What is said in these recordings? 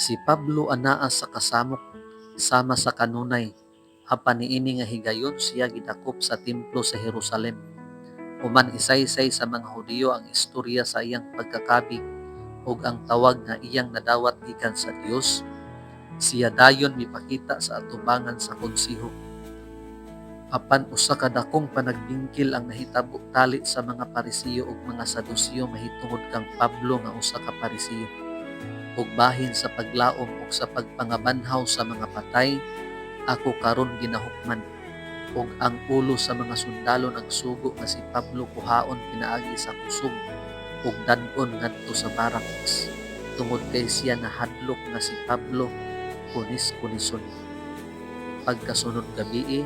Si Pablo anaa sa kasamok sama sa kanunay, apan niini nga higayon siya gidakop sa templo sa Jerusalem. Human isaysay sa mga Hudiyo ang istorya sa iyang pagkakabig ug ang tawag nga iyang nadawat gikan sa Dios. Siya dayon mipakita sa atubangan sa konsiho. Apan usa ka dakong panagbingkil ang nahitabo tali sa mga Parisiyo ug mga Sadusiyo mahitungod kang Pablo nga usa ka Parisiyo. Ug bahin sa paglaom ug sa pagpangabanhaw sa mga patay, ako karon ginahukman. Ug ang ulo sa mga sundalo nagsugo nga si Pablo kuhaon pinaagi sa kusog ug dan-on ngadto sa barracks. Tungod kay siya nahadlok nga si Pablo kunis-kunison. Pagkasunod gabii,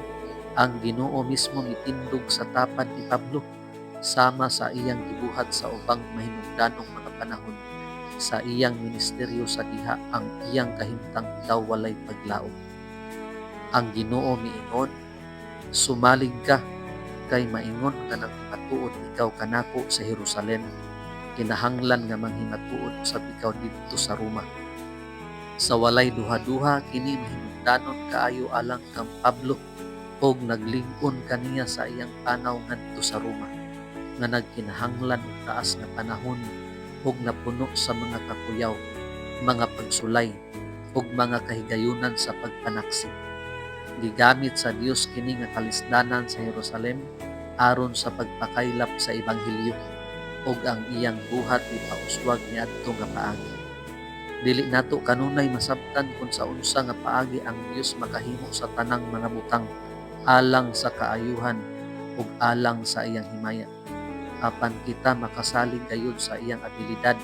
ang Ginoo mismo mitindog sa tapad ni Pablo sama sa iyang gibuhat sa ubang mahinungdanong mga panahon. Sa iyang ministeryo sa diha ang iyang kahimtang daw walay paglaom. Ang Ginoo miingon, sumalig ka kay maingon ka nang matuod ikaw kanako sa Jerusalem, kinahanglan nga manghimatuod sa ikaw didto sa Roma. Sa walay duha-duha kini mahinungdanon kaayo alang kang Pablo og nagling-on kaniya sa iyang panaw ngadto sa Roma, nga nagkinahanglan og taas nga panahon ug napuno sa mga kakuyaw, mga pagsulay ug mga kahigayunan sa pagpanaksi. Gigamit sa Dios kini nga kalisdanan sa Jerusalem aron sa pagpakaylap sa ebanghelyo ug ang iyang buhat ipauswag niadto nga paagi. Dili nato kanunay masabtan kung sa unsa nga paagi ang Dios makahimo sa tanang mga butang alang sa kaayuhan ug alang sa iyang himaya. Apan kita makasalig gayud sa iyang abilidad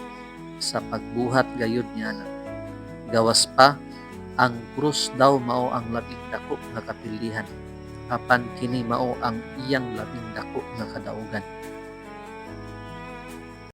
sa pagbuhat gayud niana. Gawas pa, ang krus daw mao ang labing dako nga kapilihan, apan kini mao ang iyang labing dako nga kadaugan.